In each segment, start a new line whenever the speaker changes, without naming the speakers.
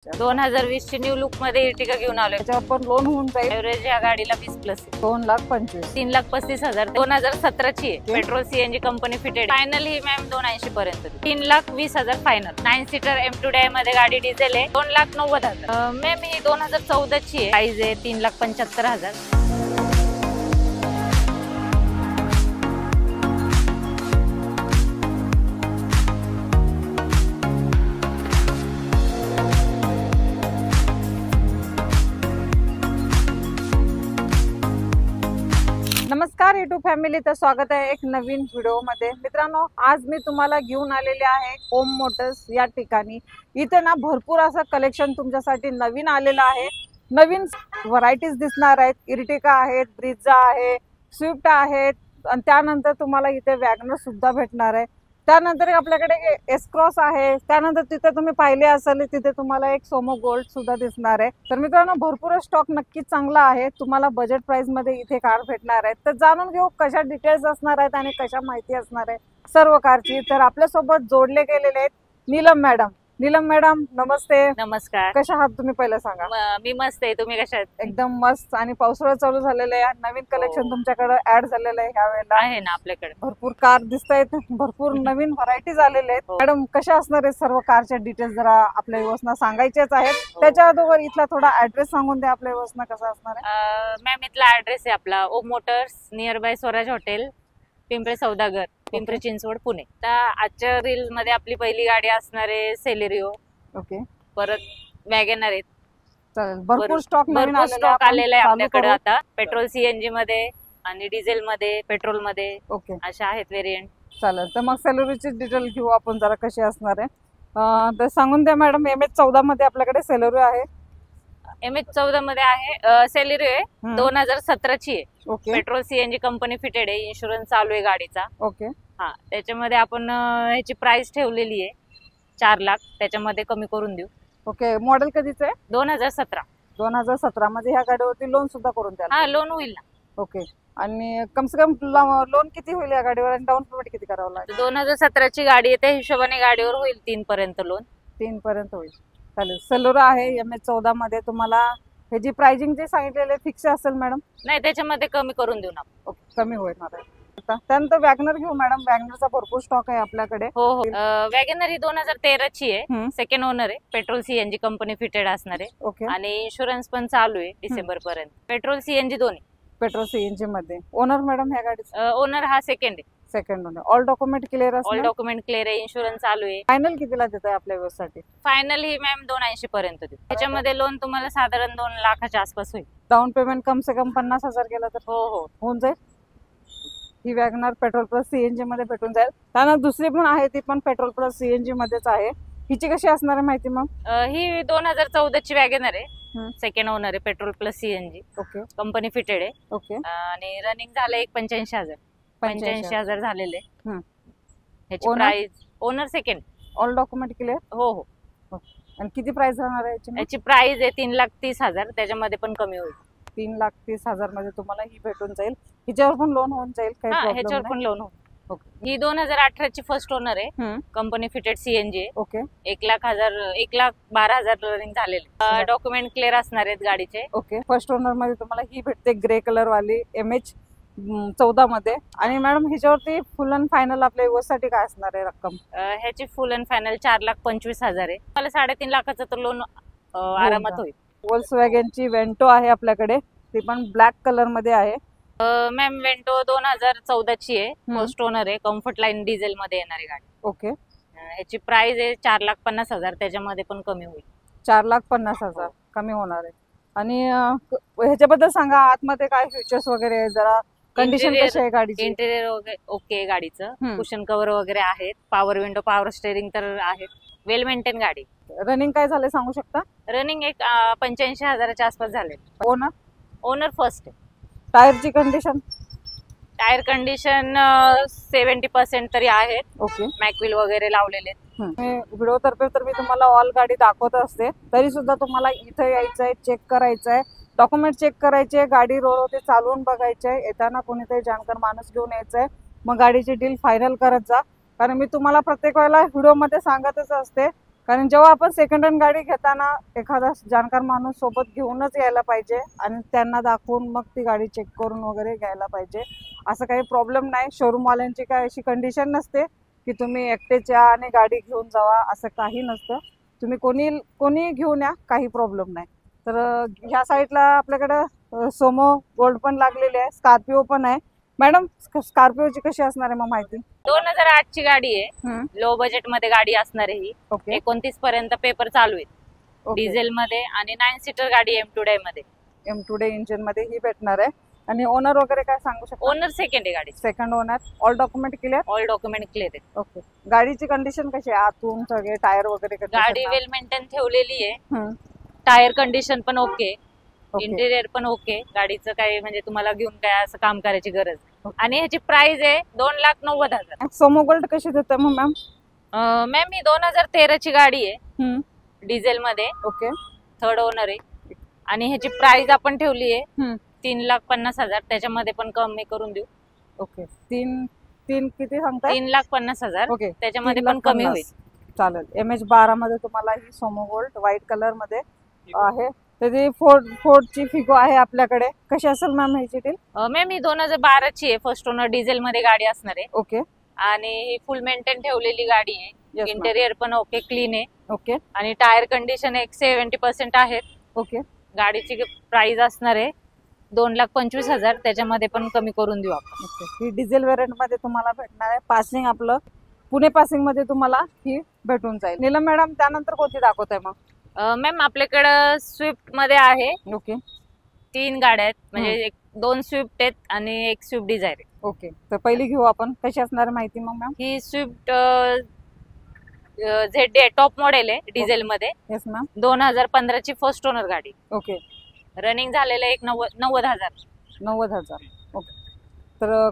2020 ची new look मध्ये Ertiga घेऊन आलोय.
त्याच्यावर पण लोन होऊन जाईल.
एव्हरेज या गाडीला 20+
2,25,000
3,35,000 2017 ची आहे. Petrol CNG company fitted. Final ही मॅम 280 पर्यंत 3,20,000 फायनल. 9 सीटर M2 मध्ये गाडी डिझेल आहे. 2,90,000 मॅम ही 2014 ची आहे. प्राइस आहे 3,75,000.
नमस्कार YouTube फॅमिली, तर स्वागत आहे एक नवीन व्हिडिओ मध्ये. मित्रांनो, आज मी तुम्हाला घेऊन आलेले आहे ओम मोटर्स या ठिकाणी. इथे ना भरपूर असं कलेक्शन तुमच्यासाठी नवीन आलेलं आहे. नवीन व्हरायटीज दिसणार आहेत. इर्टिगा आहेत, ब्रिझा आहे, स्विफ्ट आहेत आणि त्यानंतर तुम्हाला इथे वॅगनर सुद्धा भेटणार आहे. त्यानंतर आपल्याकडे एस क्रॉस आहे. त्यानंतर तिथे तुम्ही पाहिले असेल तिथे तुम्हाला एक सोमो गोल्ड सुद्धा दिसणार आहे. तर मित्रांनो, भरपूर स्टॉक नक्कीच चांगला आहे. तुम्हाला बजेट प्राइस मध्ये इथे कार भेटणार आहे. तर जाणून घेऊ कशा डिटेल्स असणार आहेत आणि कशा माहिती असणार आहे सर्व कारची. तर आपल्यासोबत जोडले गेलेले आहेत नीलम मॅडम. नीलम मॅडम, नमस्ते.
नमस्कार.
कशा आहात तुम्ही, पहिलं सांगा.
मी मस्त आहे, तुम्ही कशा आहात?
एकदम मस्त. आणि पावसाळा चालू झालेला आहे. नवीन कलेक्शन तुमच्याकडे ऍड झालेलं आहे ह्या वेळेला.
आहे ना आपल्याकडे
भरपूर कार दिसत आहेत. भरपूर नवीन व्हरायटीज आलेले आहेत. मॅडम, कशा असणार आहेत सर्व कारच्या डिटेल्स जरा आपल्या व्यवस्था सांगायचेच आहेत. त्याच्या अगोदर इथला थोडा ऍड्रेस सांगून द्या. आपल्या व्यवस्था कसा असणार आहे?
मॅम इथला ऍड्रेस आहे आपला Om motors, nearby Swaraj hotel, Pimple Saudagar, Pimpri Chinchwad, Pune. तर आजच्या रील मध्ये आपली पहिली गाडी असणार आहे सेलेरिओ.
ओके.
परत वॅगनर आहेत.
चालेल. भरपूर स्टॉक
आलेला आहे आपल्याकडे आता. पेट्रोल सीएनजी मध्ये आणि डिझेल मध्ये, पेट्रोल मध्ये.
ओके.
अशा आहेत व्हेरियंट.
चालेल. तर मग सेलेरिओची डिटेल घेऊ आपण जरा, कशी असणार आहे तर सांगून द्या मॅडम. MH14 मध्ये आपल्याकडे सेलेरिओ आहे.
MH14 मध्ये आहे सेलेरिओ आहे. 2017 ची आहे.
Okay.
Petrol CNG company fitted आहे. इन्शुरन्स चालू आहे गाडीचा.
ओके.
हा, त्याच्यामध्ये आपण ह्याची प्राइस ठेवलेली आहे 4 लाख. त्याच्यामध्ये कमी करून देऊ.
ओके. मॉडेल कधीच आहे?
2017.
2017 मध्ये ह्या गाडीवरती लोन सुद्धा करून द्या.
हा, लोन होईल ना.
ओके. आणि कम से कम लोन किती होईल या गाडीवर आणि डाऊन पेमेंट किती करावं लागेल?
2017 ची गाडी आहे, त्या हिशोबाने गाडीवर होईल 3 पर्यंत लोन.
3 पर्यंत होईल. चालेल. सेलेरिओ आहे MH14 मध्ये. तुम्हाला ह्याची प्राइसिंग जे सांगितलेले फिक्स असेल मॅडम?
नाही, त्याच्यामध्ये कमी करून देऊ ना.
ओके, कमी होणार आहे. त्यानंतर वॅगनर घेऊ मॅडम. वॅगनरचा भरपूर स्टॉक आहे आपल्याकडे.
हो हो. वॅगनर ही 2013 ची आहे. सेकंड ओनर आहे. पेट्रोल सीएनजी कंपनी फिटेड असणार आहे.
ओके.
आणि इन्शुरन्स पण चालू आहे डिसेंबर पर्यंत. पेट्रोल सीएनजी दोन्ही.
पेट्रोल सीएनजी मध्ये. ओनर मॅडम ह्या गाडीचा?
ओनर हा सेकंड आहे.
Second owner. All document clear असणार?
ऑल डॉक्युमेंट क्लिअर आहे. इन्शुरन्स चालू आहे.
फायनल कितीला देत आहे आपल्या व्यवस्थेसाठी?
फायनल ही मॅम 280 पर्यंत देऊ. त्याच्यामध्ये लोन तुम्हाला साधारण 2 लाखाच्या आसपास होईल.
डाऊन पेमेंट कम से कम 50,000 केला तर
हो हो
होऊन जाईल. ही वॅगनर पेट्रोल प्लस सीएनजी मध्ये भेटून जाईल. त्यानंतर दुसरी पण आहे, ती पण पेट्रोल प्लस सीएनजी मध्येच आहे. हिची कशी असणार आहे माहिती मग?
ही 2014 ची वॅगनर आहे. सेकंड ओनर आहे. Petrol plus CNG.
Okay.
Company fitted आहे.
ओके.
आणि रनिंग झालं 85,000. 85,000 झालेले. ह्याची
Owner?
Price owner second.
All document clear?
हो हो.
आणि किती प्राइस राहणार आहे याची?
याची प्राइस आहे 3,30,000. त्याच्यामध्ये पण कमी होईल.
3,30,000 मध्ये तुम्हाला ही भेटून जाईल. हिच्यावर पण लोन होऊन जाईल, काही प्रॉब्लेम
ह्याच्यावर
नाही.
पण लोन होईल.
ओके.
ही 2018 ची फर्स्ट ओनर आहे. कंपनी फिटेड सीएनजी आहे.
ओके.
1,12,000 रनिंग झालेले. डॉक्युमेंट क्लिअर असणार आहेत गाडीचे.
ओके. फर्स्ट ओनर मध्ये तुम्हाला ही भेटते ग्रे कलर वाली MH14 मध्ये. आणि मॅडम हिच्यावरती फुल अँड फायनल आपल्या व्यवस्थेसाठी काय असणार आहे रक्कम?
ह्याची फुल अँड फायनल 4,25,000 आहे. मला 3.5 लाखाचं तर लोन आरामात होईल.
वोल्क्सवॅगनची वेंटो आहे आपल्याकडे. ती पण ब्लॅक कलर मध्ये आहे.
मॅम वेंटो 2014 ची आहे. फर्स्ट ओनर आहे. कम्फर्ट लाईन डिझेल मध्ये येणारी गाडी.
ओके.
ह्याची प्राइस आहे 4,50,000. त्याच्यामध्ये पण कमी होईल.
4,50,000 कमी होणार आहे. आणि ह्याच्याबद्दल सांगा, आतमध्ये काय फीचर्स वगैरे आहे, जरा कंडिशन कशी आहे गाडीची?
इंटेरियर वगैरे ओके आहे गाडीचं. कुशन कव्हर वगैरे आहेत. पॉवर विंडो, पॉवर स्टेअरिंग तर आहेत. वेल मेंटेन गाडी.
रनिंग काय झाले सांगू शकता?
रनिंग 85,000च्या आसपास झाले.
ओनर?
ओनर फर्स्ट आहे.
टायरची कंडिशन?
टायर कंडिशन 70% तरी आहेत.
ओके.
मॅकविल वगैरे लावलेले.
व्हिडिओ तर्फे तर मी तुम्हाला ऑल गाडी दाखवत असते, तरी सुद्धा तुम्हाला इथे यायचं आहे, चेक करायचं आहे, डॉक्युमेंट चेक करायचे, गाडी रोडवरती चालवून बघायचे आहे. येताना कोणीतरी जाणकार माणूस घेऊन यायचं आहे. मग गाडीची डील फायनल करत जा. कारण मी तुम्हाला प्रत्येक वेळेला व्हिडिओ मध्ये सांगतच असते कारण जेव्हा आपण सेकंड हँड गाडी घेताना एखादा जाणकार माणूस सोबत घेऊनच यायला पाहिजे आणि त्यांना दाखवून मग ती गाडी चेक करून वगैरे घ्यायला पाहिजे. असं काही प्रॉब्लेम नाही. शोरूम वाल्यांची काय अशी कंडिशन नसते की तुम्ही एकटेच या आणि गाडी घेऊन जावा, असं काही नसतं. तुम्ही कोणी घेऊन या, काही प्रॉब्लेम नाही. तर ह्या साईडला आपल्याकडे सोमो गोल्ड पण लागलेली आहे, स्कॉर्पिओ पण आहे. मॅडम स्कॉर्पिओची कशी असणार आहे मग माहिती?
2008 ची गाडी आहे, लो बजेट मध्ये गाडी असणार आहे ही.
ओके
29 पर्यंत पेपर चालू आहेत.
ओके.
डिझेल मध्ये आणि 9 सीटर गाडी M2 डे मध्ये.
M2 इंजिन मध्ये ही भेटणार आहे. आणि ओनर वगैरे काय सांगू शकतो?
ओनर सेकंड आहे गाडी.
Second owner, all document clear?
All document clear आहेत.
ओके. गाडीची कंडिशन कशी आहे? आतून सगळे टायर वगैरे कसे
गाडी
आहेत?
वेल मेंटेन ठेवलेली आहे.
हम्म.
टायर कंडिशन पण ओके,
ओके.
इंटेरियर पण ओके. गाडीचं काय म्हणजे तुम्हाला घेऊन काय असं काम करायची गरज. आणि ह्याची प्राइस आहे 2,90,000.
सोमो गोल्ड कशी देते मग मॅम?
मॅम ही 2013 ची गाडी आहे,
हम्म.
डिझेल मध्ये,
ओके.
थर्ड ओनर आहे. आणि ह्याची प्राइस आपण ठेवली आहे
हम्म.
3,50,000. त्याच्यामध्ये पण कमी करून देऊ.
ओके. तीन किती सांगताय?
3,50,000.
ओके.
त्याच्यामध्ये पण कमी होईल.
चालेल. MH12 मध्ये तुम्हाला ही सोमो गोल्ड व्हाईट कलर मध्ये आहे. त्याची फोर्डची फिगो आहे आपल्याकडे. कशी असेल मॅम ह्याची डील?
मॅम ही 2012 ची आहे, फर्स्ट ओनर, डिझेल मध्ये गाडी असणार आहे.
ओके.
आणि ही फुल मेंटेन ठेवलेली गाडी आहे.
Yes, ma'am.
इंटेरियर पण ओके, क्लीन आहे.
ओके.
आणि टायर कंडिशन एक 70% आहेत.
ओके.
गाडीची प्राइस असणार आहे 2,25,000. त्याच्यामध्ये पण कमी करून देऊ आपण.
ओके. ही डिझेल व्हेरियंट मध्ये तुम्हाला भेटणार आहे. पासिंग आपलं पुणे पासिंग मध्ये तुम्हाला ही भेटून जाईल. नीलम मॅडम, त्यानंतर कोणती दाखवत आहे मग?
मॅम आपल्याकडं स्विफ्ट मध्ये आहे.
ओके.
3 गाड्या आहेत, म्हणजे 2 स्विफ्ट आहेत आणि 1 स्विफ्ट डिझायर आहे.
ओके. तर पहिली घेऊ आपण. कशी असणार आहे माहिती मग मॅम?
ही स्विफ्ट ZD टॉप मॉडेल आहे, डिझेल मध्ये.
Yes ma'am.
2015 ची फर्स्ट ओनर गाडी.
ओके.
रनिंग झालेलं आहे 90,000.
90,000. ओके. तर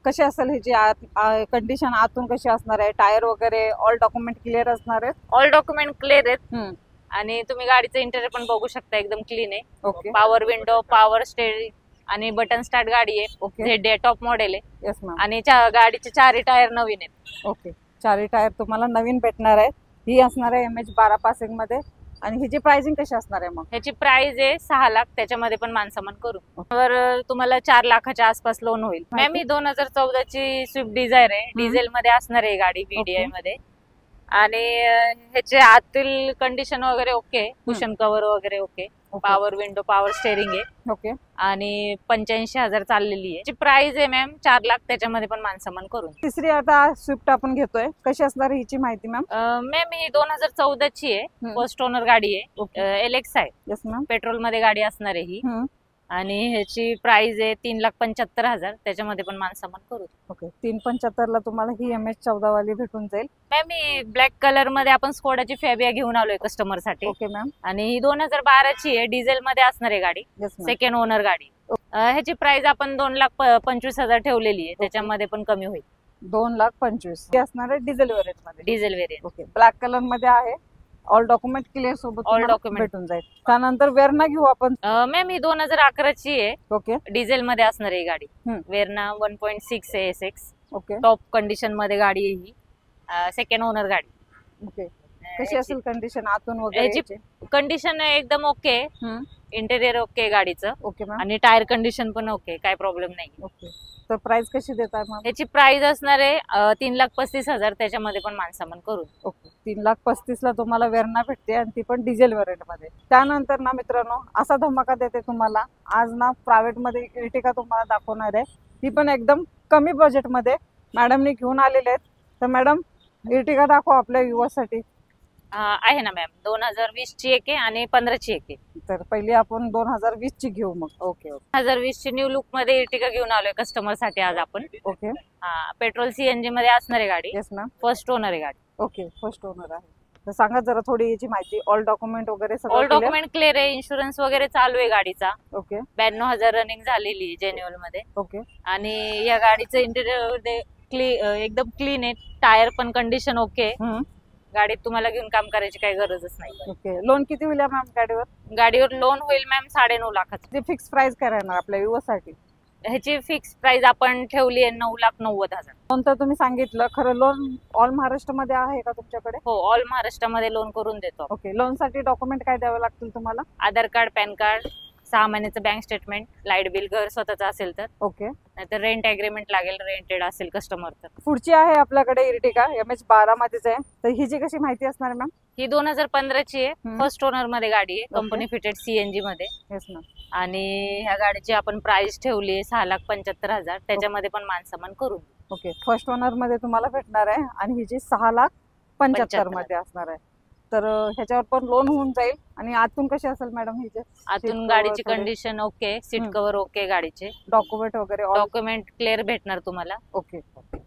कशी असेल ह्याची कंडिशन आतून कशी असणार आहे? टायर वगैरे ऑल डॉक्युमेंट क्लिअर असणार आहेत?
ऑल डॉक्युमेंट क्लिअर आहेत.
हम्म.
आणि तुम्ही गाडीचं इंटेरियर पण बघू शकता, एकदम क्लीन आहे.
Okay.
Power window, power steering आणि बटन स्टार्ट गाडी आहे.
ओके.
ZD टॉप मॉडेल आहे.
Yes ma'am.
आणि गाडीचे 4 टायर नवीन आहेत.
ओके. 4 टायर तुम्हाला नवीन भेटणार आहे. ही असणार आहे MH12 पासिंग मध्ये. आणि हिची प्राइसिंग कशी असणार आहे मग?
ह्याची प्राइस आहे 6 लाख. त्याच्यामध्ये पण मानसमान करू. तर तुम्हाला 4 लाखाच्या आसपास लोन होईल. मॅम ही 2014 ची स्विफ्ट डिझायर आहे, डिझेल मध्ये असणार आहे गाडी, VDI मध्ये. आणि ह्याचे आतील कंडिशन वगैरे ओके, कुशन कव्हर वगैरे okay, power window, power steering आहे.
ओके.
आणि 85,000 चाललेली आहे. प्राइस आहे मॅम 4 लाख. त्याच्यामध्ये पण मानसमान करून.
तिसरी आता स्विफ्ट आपण घेतोय. कशी असणार आहे हिची माहिती मॅम?
मॅम ही 2014 ची आहे, फर्स्ट ओनर गाडी आहे. LX आहे.
Yes ma'am.
पेट्रोल मध्ये गाडी असणार आहे ही. आणि ह्याची प्राइस आहे 3,75,000. त्याच्यामध्ये पण मानसमान करू.
ओके. 3,75,000 ला तुम्हाला ही MH14 वाली भेटून जाईल.
मॅम ही ब्लॅक कलर मध्ये आपण स्कोडाची फॅबिया घेऊन आलोय कस्टमर साठी.
Okay ma'am.
आणि ही 2012 ची आहे, डिझेल मध्ये असणार आहे गाडी, सेकंड ओनर गाडी. ह्याची प्राइस आपण 2,25,000 ठेवलेली आहे. त्याच्यामध्ये पण कमी होईल.
2,25,000 ही असणार आहे डिझेल व्हेरियंट मध्ये.
Diesel variant.
Okay. Black colour मध्ये आहे. ऑल डॉक्युमेंट क्लिअर सोबत
ऑल डॉक्युमेंट
भेटून जाईल. त्यानंतर वेरणा घेऊ आपण.
मॅम ही 2011 ची आहे.
ओके.
डिझेल मध्ये असणार आहे गाडी. वेरणा 1.6 ASX.
ओके.
टॉप कंडिशन मध्ये गाडी आहे ही, सेकंड ओनर गाडी.
ओके. कशी असेल कंडिशन आतून वगैरे?
कंडिशन एकदम ओके, इंटेरियर ओके गाडीचं.
Okay ma'am.
आणि टायर कंडिशन पण ओके, काय प्रॉब्लेम नाही.
ओके. तर प्राइस कशी देताय मॅम?
याची प्राइस असणार आहे 3,35,000. त्याच्यामध्ये पण मानसमान करून.
ओके. 3,35,000 ला तुम्हाला वेरणा भेटते आणि ती पण डिझेल व्हेरियंट मध्ये. त्यानंतर ना मित्रांनो, असा धमाका देते तुम्हाला आज ना, प्रायव्हेट मध्ये इर्टिगा तुम्हाला दाखवणार आहे. ती पण एकदम कमी बजेट मध्ये मॅडमने घेऊन आलेले आहेत. तर मॅडम, इर्टिगा दाखवा आपल्या युवासाठी.
आहे ना मॅम, 2020 ची एक आहे आणि 15 ची एक आहे.
तर पहिली आपण 2020 ची घेऊ मग. ओके.
2020 ची न्यू लुक मध्ये इर्टिगा घेऊन आलोय कस्टमर साठी आज आपण.
ओके.
पेट्रोल CNG मध्ये असणार आहे गाडी.
Yes ma'am.
फर्स्ट ओनर आहे गाडी.
ओके. फर्स्ट ओनर आहे. तर सांगा जरा थोडी याची माहिती. ऑल डॉक्युमेंट वगैरे सगळं?
ऑल डॉक्युमेंट क्लिअर आहे. इन्शुरन्स वगैरे चालू आहे गाडीचा.
ओके.
92,000 रनिंग झालेली आहे जेन्युअल मध्ये.
ओके.
आणि या गाडीचं इंटेरियर एकदम क्लीन आहे. टायर पण कंडिशन ओके. गाडीत तुम्हाला घेऊन काम करायची काही गरजच नाही.
ओके. लोन किती होईल मॅम गाडीवर?
गाडीवर लोन होईल मॅम 9.5 लाखाचं.
फिक्स प्राइस काय राहणार आपल्या युवासाठी?
ह्याची फिक्स प्राइस आपण ठेवली आहे 9,90,000.
लोन तर तुम्ही सांगितलं, खरं लोन ऑल महाराष्ट्रामध्ये आहे का तुमच्याकडे?
हो, ऑल महाराष्ट्रामध्ये लोन करून देतो.
ओके, लोन साठी डॉक्युमेंट काय द्यावे लागतील तुम्हाला?
आधार कार्ड, पॅन कार्ड, 6 महिन्याचं बँक स्टेटमेंट, लाईट बिल, घर स्वतःचं असेल तर,
ओके.
नाहीतर रेंट अग्रीमेंट लागेल, रेंटेड असेल कस्टमर तर.
पुढची आहे आपल्याकडे इर्टिगा MH12 मध्येच आहे, तर हिची कशी माहिती असणार मॅम?
ही 2015 ची आहे, फर्स्ट ओनर मध्ये गाडी आहे,
Okay.
कंपनी फिटेड CNG मध्ये.
Yes ma'am.
आणि ह्या गाडीची आपण प्राइस ठेवली आहे 6,75,000. त्याच्यामध्ये पण मानसमान करून देऊ.
ओके, फर्स्ट ओनर मध्ये तुम्हाला भेटणार आहे आणि हिची 6,75,000
75,000
मध्ये असणार आहे. तर ह्याच्यावर पण लोन होऊन जाईल. आणि आतून कशी असेल मॅडम हिचे?
आतून गाडीची condition okay, seat cover okay, गाडीचे
डॉक्युमेंट वगैरे
डॉक्युमेंट क्लिअर भेटणार तुम्हाला.
ओके.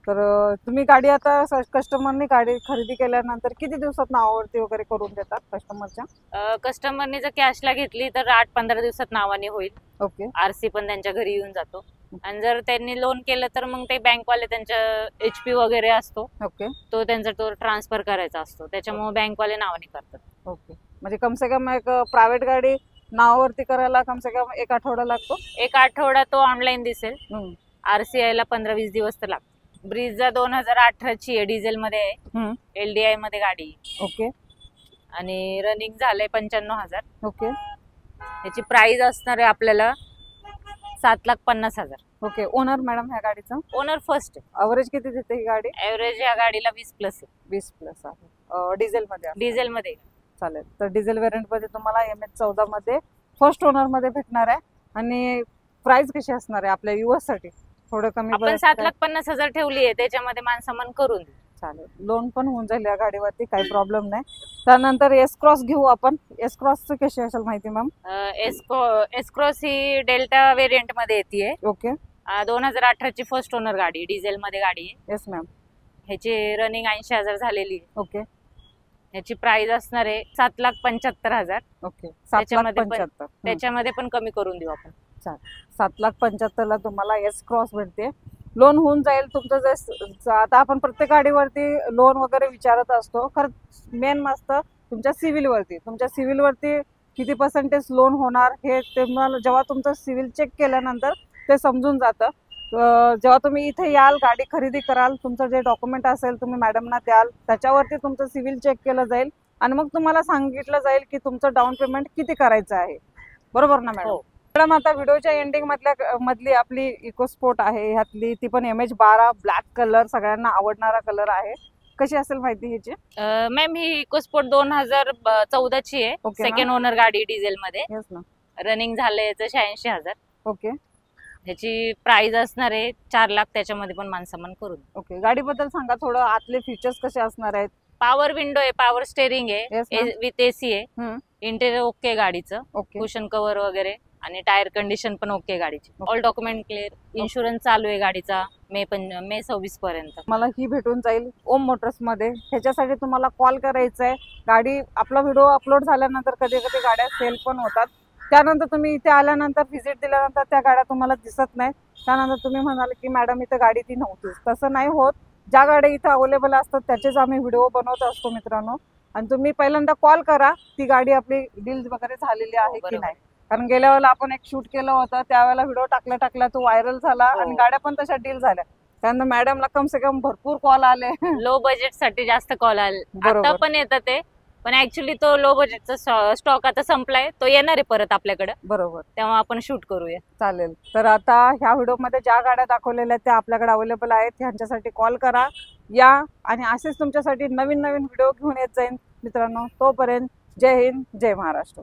तर तुम्ही गाडी आता कस्टमरने गाडी खरेदी केल्यानंतर किती दिवसात नावावरती वगैरे करून देतात कस्टमरच्या?
कस्टमरने जर कॅशला घेतली तर 8-15 दिवसात नावाने होईल.
ओके.
RC पण त्यांच्या घरी येऊन जातो. आणि जर त्यांनी लोन केलं तर मग ते बँकवाले त्यांच्या HP वगैरे असतो,
ओके.
तो त्यांचा तो ट्रान्सफर करायचा असतो, त्याच्यामुळे बँकवाले नावाने करतात.
ओके, म्हणजे कम से कम एक प्रायव्हेट गाडी नावावरती करायला कम से कम 1 आठवडा लागतो.
1 आठवडा तो ऑनलाईन दिसेल. RC यायला 15-20 दिवस तर लागतो. ब्रीझा 2018 ची आहे, डिझेल मध्ये आहे, LDI मध्ये गाडी.
ओके.
आणि रनिंग झालंय 95,000.
ओके.
याची प्राइस असणार आहे आपल्याला 7,50,000.
ओके. ओनर मॅडम ह्या गाडीचं?
ओनर फर्स्ट आहे.
अवरेज किती देते ही गाडी?
एव्हरेज या गाडीला 20+ आहे.
20+ आहे. डिझेल मध्ये?
डिझेल मध्ये.
चालेल. तर डिझेल व्हेरियंट मध्ये तुम्हाला MH14 मध्ये फर्स्ट ओनर मध्ये भेटणार आहे. आणि प्राइस कशी असणार आहे आपल्या युएस साठी? थोडं कमी?
आपण 7,50,000 ठेवली आहे, त्याच्यामध्ये मानसमान करून देऊ.
चालेल, लोन पण होऊन जाईल या गाडीवरती, काही प्रॉब्लेम नाही. त्यानंतर एस क्रॉस घेऊ आपण. एस क्रॉस कशी असेल माहिती मॅम?
एस क्रॉस ही डेल्टा व्हेरियंट मध्ये येते.
ओके.
2018 ची फर्स्ट ओनर गाडी, डिझेल मध्ये गाडी आहे.
Yes ma'am.
ह्याची रनिंग 80,000 झालेली आहे.
ओके.
ह्याची प्राइस असणार आहे 7,75,000.
ओके.
त्याच्यामध्ये पण कमी करून देऊ आपण.
7,75,000 ला तुम्हाला एस क्रॉस भेटते. लोन होऊन जाईल तुमचं. जे आता आपण प्रत्येक गाडीवरती लोन वगैरे विचारत असतो, खरं मेन मस्त तुमच्या सिव्हिल वरती किती पर्सेंटेज लोन होणार हे तुम्हाला जेव्हा तुमचं सिव्हिल चेक केल्यानंतर ते समजून जातं. जेव्हा तुम्ही इथे याल, गाडी खरेदी कराल, तुमचं जे डॉक्युमेंट असेल तुम्ही मॅडमना द्याल, त्याच्यावरती तुमचं सिव्हिल चेक केलं जाईल आणि मग तुम्हाला सांगितलं जाईल की तुमचं डाऊन पेमेंट किती करायचं आहे. बरोबर ना मॅडम? मॅडम, आता व्हिडिओच्या एंडिंग मधली आपली इकोस्पोर्ट आहे, ह्यातली ती पण MH12 ब्लॅक कलर, सगळ्यांना आवडणारा कलर आहे. कशी असेल माहिती ह्याची?
मॅम, ही इकोस्पोर्ट 2014 ची आहे, सेकंड ओनर गाडी, डिझेल मध्ये.
येस ना.
रनिंग झालंय 86,000.
ओके.
ह्याची प्राइस असणार आहे 4 लाख, त्याच्यामध्ये पण मानसमान करून.
ओके. गाडीबद्दल सांगा थोडं, आतले फीचर्स कसे असणार आहेत?
पॉवर विंडो आहे, पॉवर स्टेअरिंग आहे, विथ AC आहे, इंटेरियर ओके गाडीचं, कुशन कव्हर वगैरे, आणि टायर कंडिशन पण ओके गाडीची. All document clear. इन्शुरन्स चालू आहे गाडीचा मे 26 पर्यंत.
मला ही भेटून जाईल ओम मोटर्स मध्ये. ह्याच्यासाठी तुम्हाला कॉल करायचा आहे. गाडी, आपला व्हिडिओ अपलोड झाल्यानंतर कधी कधी गाड्या सेल पण होतात. त्यानंतर तुम्ही इथे आल्यानंतर व्हिजिट दिल्यानंतर त्या गाड्या तुम्हाला दिसत नाही. त्यानंतर तुम्ही म्हणाल की मॅडम इथे गाडी ती नव्हतीच. तसं नाही होत. ज्या गाड्या इथे अवेलेबल असतात त्याचेच आम्ही व्हिडिओ बनवत असतो मित्रांनो. आणि तुम्ही पहिल्यांदा कॉल करा, ती गाडी आपली डील वगैरे झालेली आहे की नाही. कारण गेल्या वेळेला आपण एक शूट केलं होतं, त्यावेळेला व्हिडिओ टाकला तो व्हायरल झाला आणि गाड्या पण तशा डील झाल्या. त्यानंतर मॅडमला कम से कम भरपूर कॉल आले.
लो बजेट साठी जास्त कॉल आले. आता पण येतात ते, पण ऍक्च्युली तो लो बजेटचा स्टॉक आता संपलाय, तो येणार आहे परत आपल्याकडे.
बरोबर.
तेव्हा आपण शूट करूया.
चालेल. तर आता ह्या व्हिडिओ मध्ये ज्या गाड्या दाखवलेल्या त्या आपल्याकडे अवेलेबल आहेत, ह्यांच्यासाठी कॉल करा या. आणि असेच तुमच्यासाठी नवीन व्हिडिओ घेऊन येत जाईन मित्रांनो. तोपर्यंत जय हिंद, जय महाराष्ट्र.